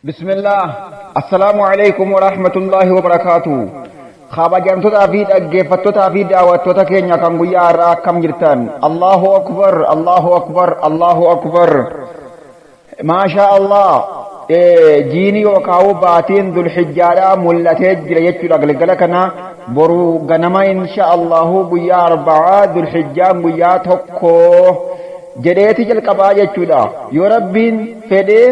بسم الله السلام عليكم ورحمة الله وبركاته. خابا جامتوتا في دقيفتوتا في دعوتوتا كينيا كان قويا راكم جرتان. الله أكبر الله أكبر الله أكبر ما شاء الله. جيني وكاو باتين ذو الحجارة ملتج جريتشو لقلقلكنا برو غنما إن شاء الله قويا أربعة ذو الحجام قويا توكو جريتي جلقبا جتشو يربين فدي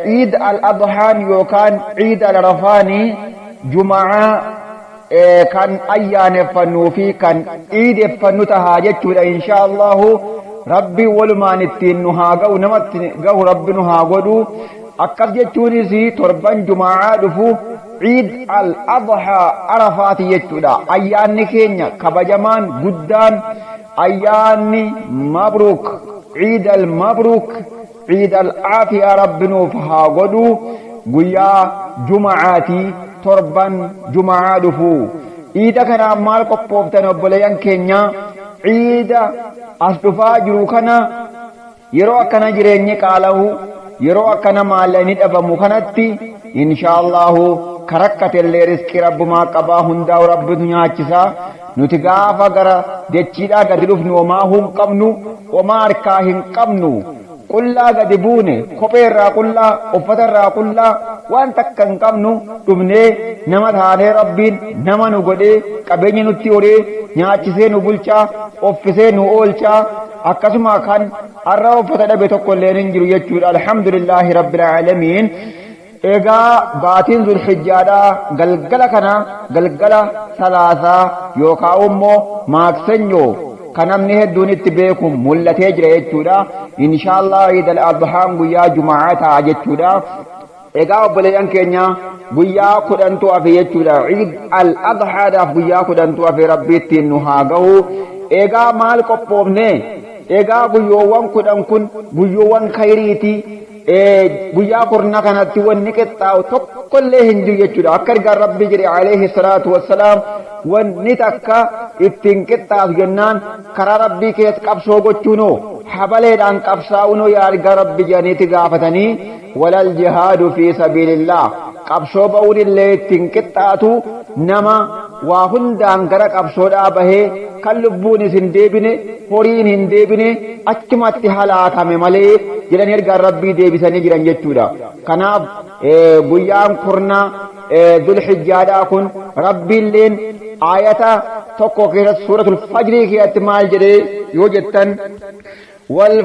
عيد الأضحى يوكان عيد الرفاني جمعة كان أيان فنو في كان عيد فنو تهاجت إن شاء الله ربي ولما نتين نهاجو نمت جو ربي نهاجو أكد جتوني زي تربان جمعة دفو عيد الأضحى عرفات يجتودا أيان كينيا كبجمان قدان أيان مبروك عيد المبروك عيد العافية ربنا فهاغدو قيا جمعاتي تربان جمعة دفو عيدا كان عمال قبوبتنا بليان كينيا عيدا أصدفا جروكنا يرو أكنا جريني قاله يرو أكنا ماليني أبامو كانتي إن شاء الله كركة اللي رزق رب ما قبا هندا ورب دنيا چسا نتغافا غرا دچيدا غدلوفن وما هم قمنو وما أركاهم قمنو قُلَّا قَدِبُونِ كُبِرَّ قُلَّا أُفَّتَرَّ قُلَّا وَأَنْ تَكَّنْ قَمْنُ تُمْنِي نَمَتْ هَانِي رَبِّين نَمَنُ قُدِي قَبِينِ نُتِّيوري نِيَاچِسَي نُبُلْچَا أُفِّسَي نُؤُولْچَا أَكَّسُمَا كَانْ أَرَّا أُفَّتَدَ بِتَكُّ اللَّيْنٍ جِرُ يَجُّورِ الحمد لله رب العالمين. إيغا باتين ذو الحجادة قلقلا كنا قلقلا ثلاثة يوكا أمو ماكسنيو kanamni hedduun itti beeku mul'atee jira jechuudha. Inshallah Eid al-Adhaan guyyaa Jumaa ta'a jechuudha. Egaa obboleeyyan keenya guyyaa 10tu hafe jechuudha. Eid al-Adhaadhaaf guyyaa 10tu hafe Rabbi ittiin nu haa gahu. Egaa maal qophoofne? Egaa guyyoowwan 10 kun guyyoowwan khayriiti. Guyyaa kurna kanatti wanni qixxaawu tokkollee hin jiru jechuudha. Akka ergaan Rabbi jedhe alayhi salaatu wassalaam wanni takka ittiin qixxaafu jennaan karaa Rabbii keessa qabsoo gochuunoo habaleedhaan qabsaa'uunoo yaa ergaa Rabbi jedhaniiti gaafatanii walal jihaadu fi sabiilillah qabsoo ba'uun illee ittiin qixxaatu nama waa hundaan gara qabsoodhaa bahee kan lubbuun hin deebine horiin hin deebine achumatti halaakame malee jedhanii ergaan Rabbii deebisanii jiran jechuudha. Kanaaf guyyaan kurna dhul hijjaadhaa kun Rabbiilleen ayata tokko keessatti suuratul fajrii keessatti maal jedhee yoo jettan wal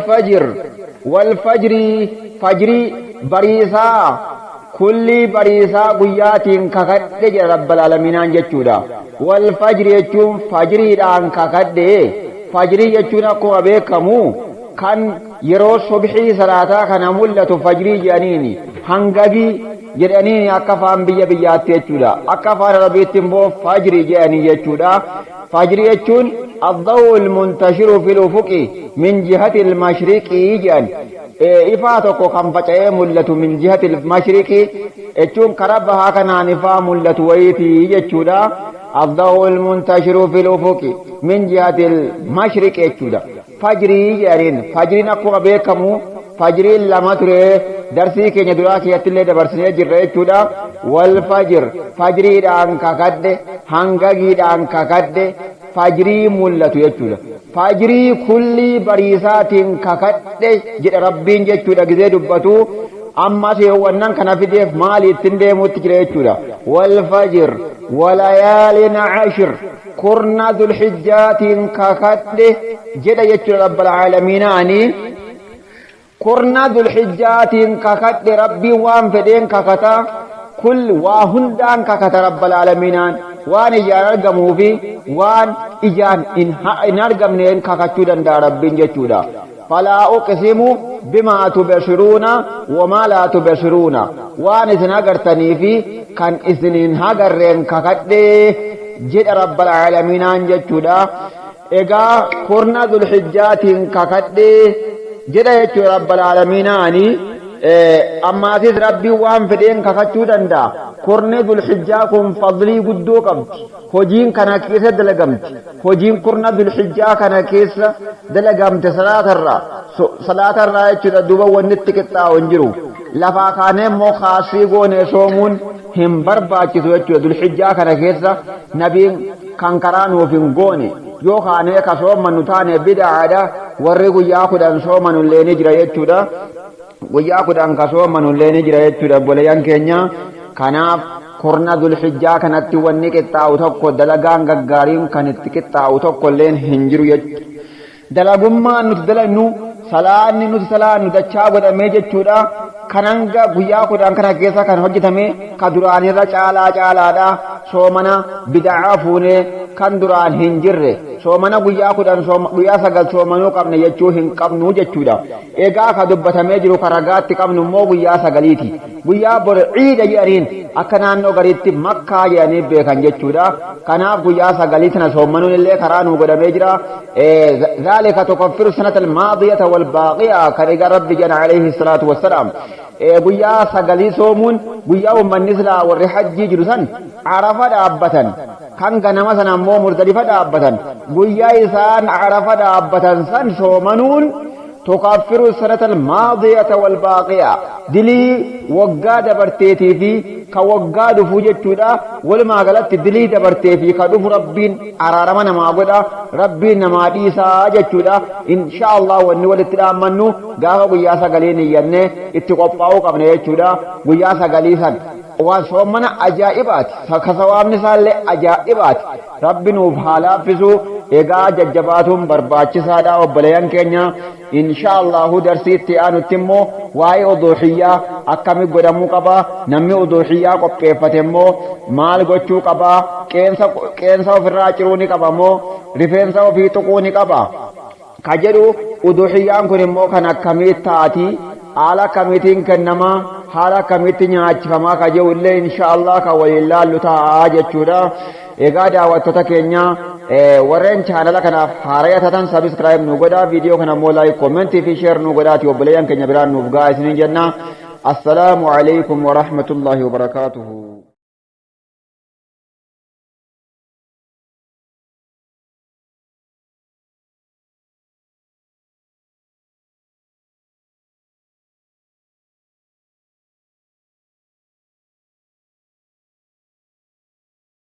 fajrii bariisaa kulli bariisaa guyyaatiin kakadhe jedha rabbal alaminaan jechuudha. Wal fajri jechuun fajriidhaan kakadhe. Fajrii jechuun akkuma beekamu kan yeroo subhii salaataa kana mul'atu fajrii jedhaniini hangagii jedhaniini akka afaan biyyaatti jechuudha. Akka afaan arabiitti immoo fajrii jedhanii jechuudha. Fajrii jechuun الضوء المنتشر في الأفق من جهة المشرق جان إفا توكو كم فتاة ملة من جهة المشرق اتشون كربها كنا نفا ملة ويتي يجودا الضوء المنتشر في الأفق من جهة المشرق يجودا فجري جارين فجري نقوم بكمو فجري لما تري درسي كي ندراك يتلي دبرسني جرى يجودا والفجر فجري دان كاكد هنگاگي دان كاكد فجري ملة يجودا فجري كل بريسات كاكد جد ربين يجودا جزي دبتو أما سيوانن كان في ديف مالي تندي متجرى يجودا والفجر وليال عشر كرنا ذو الحجات كاكد جد يجودا رب العالمين عني كرنا ذو الحجات كاكد ربي وان فدين كاكتا كل واهندان كاكتا رب العالمين وان إجان أرقمو في وان إجان إن أرقمنين كاكتودا دا ربين جتودا فلا أقسم بما تبشرون وما لا تبشرون وان إذن أقرتني في كان إذن هقرين كاكتدي جد رب العالمين جتودا إيقا كرنا ذو الحجات كاكتدي جد يتو رب العالمين أما أتيت ربي وان فدين كفتشو دندا كورني ذو الحجة كن فضلي قدو قبت هجين كان كيسة دلقمت هجين كورنا ذو الحجة كان كيسة دلقمت صلاة الرا يجد دوبا ونتك التاونجرو لفا كان مو خاصي قوني سومون هم برباكي سوچو ذو الحجة كان كيسة نبي كان كرانو فين yoo kaanee ka soomanu taane bid'aadha warri guyyaa kudhan soomanu illee ni jira jechuudha guyyaa kudhan ka soomanu illee ni jira jechuudha boleeyyan keenya kanaaf kurna dhulhijjaa kanatti wanni qixxaa'u tokko dalagaan gaggaariin kan itti qixxaa'u tokko illee hin jiru jechuudha dalagummaan nuti dalannu salaanni nuti salaannu dachaa godhamee jechuudha kananga guyyaa kudhan kana keessa kan hojjetame ka duraanirra caalaadha soomana bid'aa fuunee kan duraan hin jirre soomana guyyaa kudhan guyyaa sagal soomanuu qabne jechuu hin qabnu jechuudha egaa ka dubbatamee jiru karagaatti qabnu immoo guyyaa sagaliiti guyyaa bor ciida jedhaniin akka naannoo gariitti makkaa jedhanii beekan jechuudha kanaaf guyyaa sagalii tana soomanuun illee karaa nuu godhamee jira zaalika tukaffiru sanata almaadiyata walbaaqiya kan egaa rabbi jana alayhi salaatu wassalaam guyyaa sagalii soomuun guyyaa ummanni silaa warri hajjii jiru san arafa dhaabbatan kan ganama sana ammoo muzdalifa dhaabbatan guyyaa isaan arafa dhaabbatan san soomanuun tukaffiru sanata almaadiyata walbaaqiya dilii waggaa dabarteetii fi ka waggaa dhufu jechuudha walumaa galatti dilii dabartee fi ka dhufu rabbiin araarama namaa godha rabbiin namaa dhiisaa jechuudha insha Allah wanni walitti dhaammannu gaafa guyyaa sagalii niyyannee itti qophaa'uu qabna jechuudha guyyaa sagalii san waan soomana ajaa'ibaati ka sawaabni isaallee ajaa'ibaati rabbi nuuf haa laaffisu egaa jajjabaatuun barbaachisaadha obboleeyyan keenya insha Allahu darsiitti aanutti immoo waa'ee uduuhiyyaa akkami godhamuu qaba namni uduuhiyyaa qopheeffate immoo maal gochuu qaba qeensa ofirraa ciruu ni qaba moo rifeensa ofii tuquu ni qaba ka jedhu uduuhiyyaan kun immoo kan akkamii taati haala akkamiitiin kennamaa haala akkamiitti nyaachifamaa ka jedhu illee insha Allah ka waliin laallu ta'a jechuudha egaa daawwattoota keenya warreen chaanala kanaaf haaraya taatan subscribe nu godhaa viidiyoo kana immoo like comment fi share nu godhaati obboleeyyan keenya biraan nuuf ga'a isiniin jenna assalaamu alaykum wa rahmatullahi wa barakatuhu